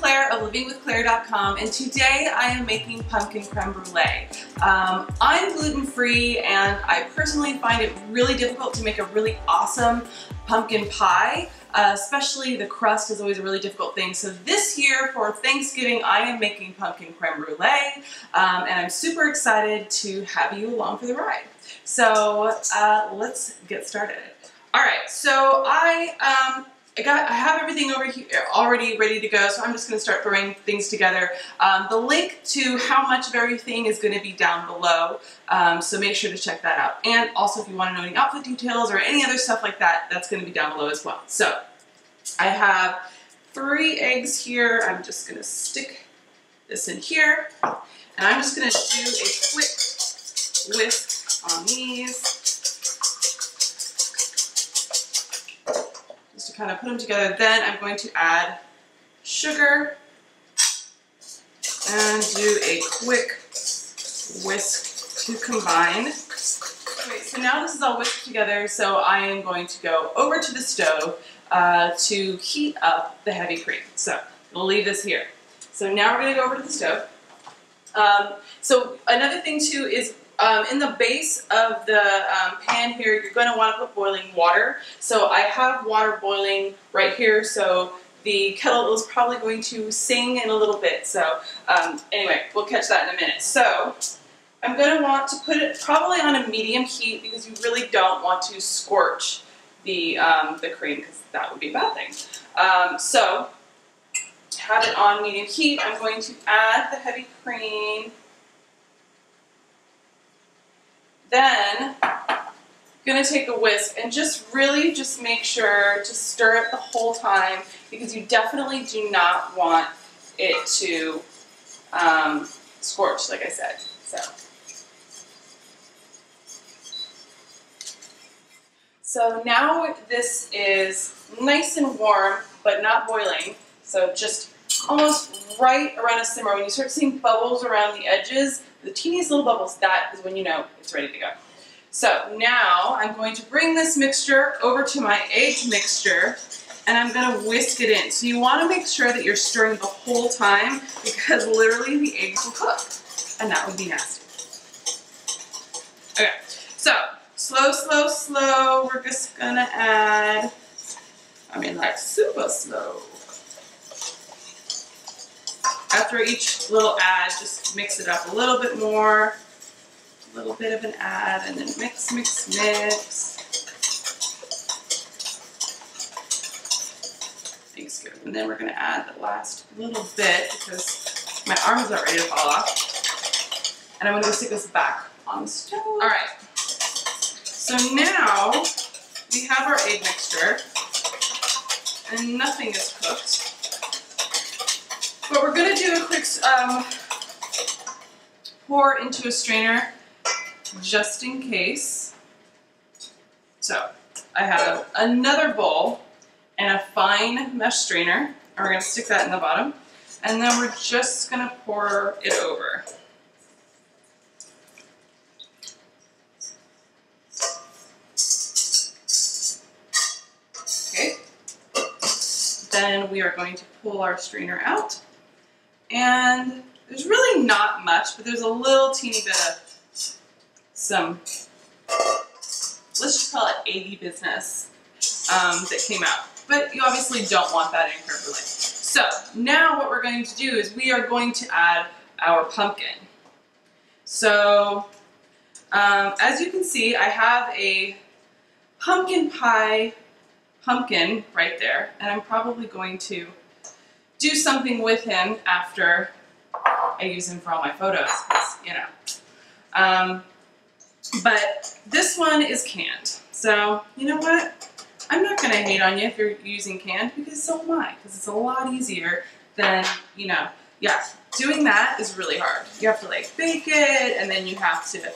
Claire of livingwithclaire.com, and today I am making pumpkin creme brulee. I'm gluten-free, and I personally find it really difficult to make a really awesome pumpkin pie. Especially the crust is always a really difficult thing. So this year for Thanksgiving, I am making pumpkin creme brulee, and I'm super excited to have you along for the ride. So let's get started. All right, so I have everything over here already ready to go, so I'm just going to start throwing things together. The link to how much of everything is going to be down below, so make sure to check that out. And also, if you want to know any outfit details or any other stuff like that, that's going to be down below as well. So I have 3 eggs here. I'm just going to stick this in here, and I'm just going to do a quick whisk on these. Just to kind of put them together. Then I'm going to add sugar and do a quick whisk to combine. Okay, so now this is all whisked together, so I am going to go over to the stove to heat up the heavy cream. So we'll leave this here. So now we're going to go over to the stove. So another thing too is in the base of the pan here, you're going to want to put boiling water. So I have water boiling right here, so the kettle is probably going to sing in a little bit. So anyway, we'll catch that in a minute. So I'm going to want to put it probably on a medium heat because you really don't want to scorch the cream, because that would be a bad thing. So have it on medium heat. I'm going to add the heavy cream. Then I'm going to take a whisk and just really make sure to stir it the whole time, because you definitely do not want it to scorch, like I said. So now this is nice and warm, but not boiling. So just almost right around a simmer. When you start seeing bubbles around the edges, the teeniest little bubbles, that is when you know it's ready to go. So now I'm going to bring this mixture over to my egg mixture, and I'm going to whisk it in. So you want to make sure that you're stirring the whole time, because literally the eggs will cook, and that would be nasty. Okay, so slow, slow, slow. We're just going to add, like super slow. After each little add, just mix it up a little bit more. A little bit of an add, and then mix, mix, mix. Thanks, good. And then we're going to add the last little bit, because my arm's not ready to fall off. And I'm going to go stick this back on the stove. All right. So now we have our egg mixture, and nothing is cooked. But we're going to do a quick pour into a strainer, just in case. So I have another bowl and a fine mesh strainer, and we're going to stick that in the bottom, and then we're just going to pour it over. Okay. Then we are going to pull our strainer out, and there's really not much, but there's a little teeny bit of some, let's just call it eggy business that came out. But you obviously don't want that in creme brulee. So now what we're going to do is we are going to add our pumpkin. So as you can see, I have a pumpkin pie pumpkin right there, and I'm probably going to do something with him after I use him for all my photos, because, you know. But this one is canned. So, you know what? I'm not going to hate on you if you're using canned, because so am I. Because it's a lot easier than, you know, yeah, doing that is really hard. You have to like bake it, and then you have to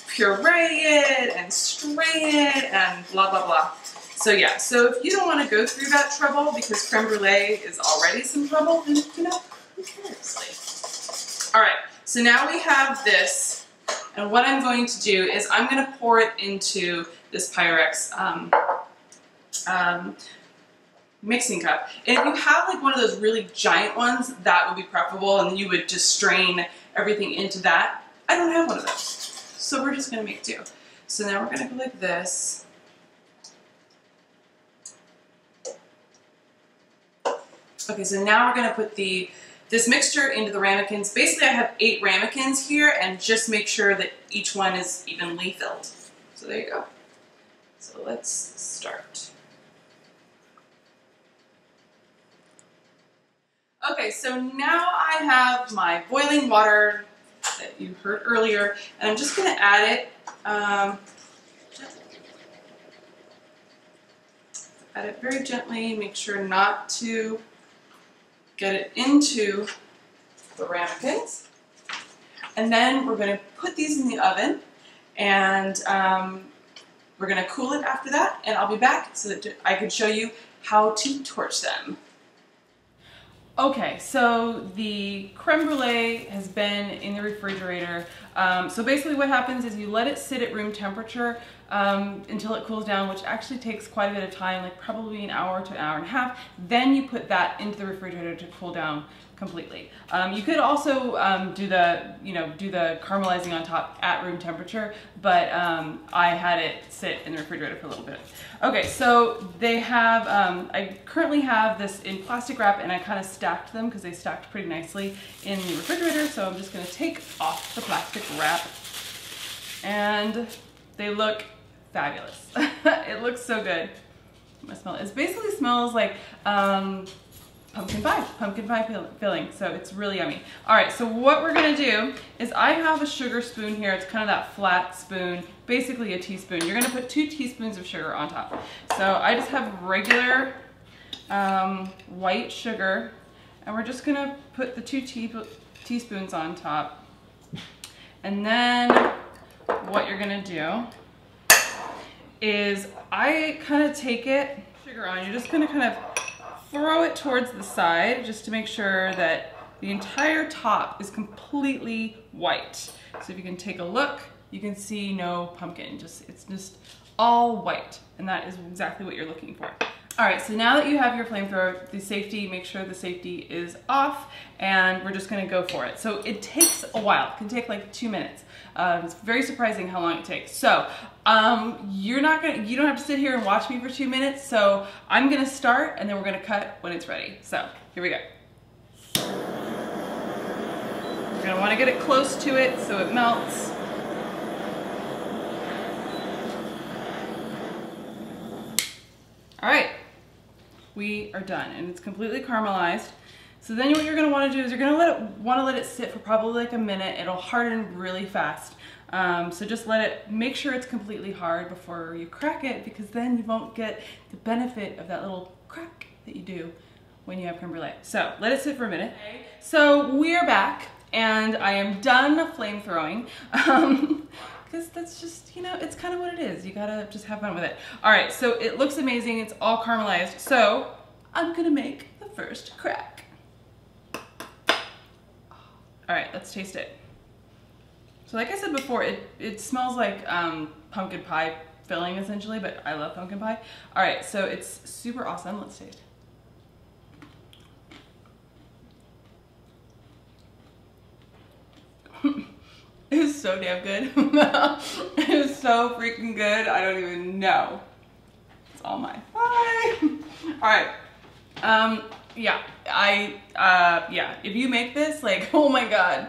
puree it and strain it and blah, blah, blah. So yeah, so if you don't want to go through that trouble, because creme brulee is already some trouble, then, you know, who cares? All right, so now we have this, and what I'm going to do is I'm going to pour it into this pyrex mixing cup. And if you have like one of those really giant ones, that would be preferable, and then you would just strain everything into that. I don't have one of those, so we're just gonna make do. So now we're gonna go like this. Okay, so now we're gonna put this mixture into the ramekins. Basically, I have 8 ramekins here, and just make sure that each one is evenly filled. So there you go. So let's start. Okay, so now I have my boiling water that you heard earlier, and I'm just gonna add it. Add it very gently. Make sure not to get it into the ramekins. And then we're going to put these in the oven, and we're going to cool it after that, and I'll be back so that I can show you how to torch them. Okay, so the creme brulee has been in the refrigerator. So basically what happens is you let it sit at room temperature until it cools down, which actually takes quite a bit of time, like probably an hour to an hour and a half. Then you put that into the refrigerator to cool down completely. You could also do the caramelizing on top at room temperature, but I had it sit in the refrigerator for a little bit. Okay, so they have, I currently have this in plastic wrap, and I kind of stacked them because they stacked pretty nicely in the refrigerator. So I'm just going to take off the plastic wrap, and they look fabulous. It looks so good. I smell it. It basically smells like pumpkin pie filling, so it's really yummy. All right, so what we're gonna do is I have a sugar spoon here. It's kind of that flat spoon, basically a teaspoon. You're gonna put 2 teaspoons of sugar on top. So I just have regular white sugar, and we're just gonna put the 2 teaspoons on top. And then what you're gonna do is I kind of take it, sugar on, you're just gonna kind of throw it towards the side just to make sure that the entire top is completely white. So if you can take a look, you can see no pumpkin, it's just all white, and that is exactly what you're looking for. All right, so now that you have your flamethrower, make sure the safety is off, and we're just gonna go for it. So it takes a while, it can take like 2 minutes. It's very surprising how long it takes. So you don't have to sit here and watch me for 2 minutes. So I'm gonna start, and then we're gonna cut when it's ready. So here we go. You're gonna wanna get it close to it so it melts. All right, we are done, and it's completely caramelized. So then what you're gonna wanna do is you're gonna wanna let it sit for probably like a minute. It'll harden really fast. So just make sure it's completely hard before you crack it, because then you won't get the benefit of that little crack that you do when you have creme brulee. So let it sit for a minute. Okay. So we're back, and I am done flame throwing. Because that's just, it's kind of what it is. You gotta just have fun with it. All right, so it looks amazing. It's all caramelized. So I'm gonna make the first crack. All right, let's taste it. So like I said before, it smells like pumpkin pie filling essentially, but I love pumpkin pie. All right, so it's super awesome. Let's taste. It is so damn good. It is so freaking good. I don't even know. It's all mine. Bye. All right. Yeah, if you make this, like, oh my God,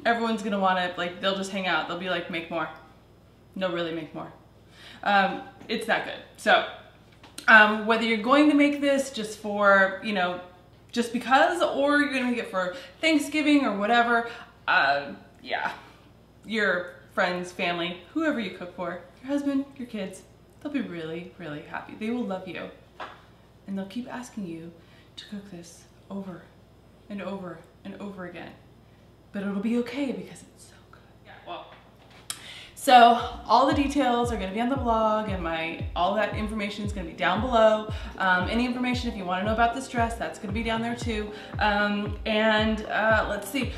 everyone's gonna want it. Like, they'll just hang out. They'll be like, make more. No, really, make more. It's that good. So, whether you're going to make this just for, just because, or you're gonna make it for Thanksgiving or whatever, yeah, your friends, family, whoever you cook for, your husband, your kids, they'll be really, really happy. They will love you, and they'll keep asking you to cook this over and over and over again. But it'll be okay because it's so good. Yeah, well, so all the details are going to be on the blog, and all that information is going to be down below. Any information if you want to know about this dress, that's going to be down there too. Let's see,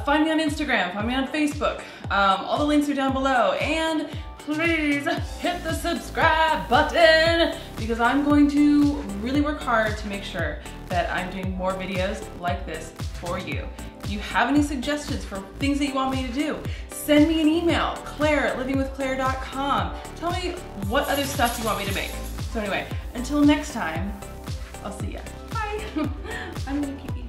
find me on Instagram, find me on Facebook. All the links are down below, and please hit the subscribe button because I'm going to really work hard to make sure that I'm doing more videos like this for you. If you have any suggestions for things that you want me to do, send me an email, claire@livingwithclaire.com. Tell me what other stuff you want me to make. So anyway, until next time, I'll see ya. Bye. I'm gonna keep eating.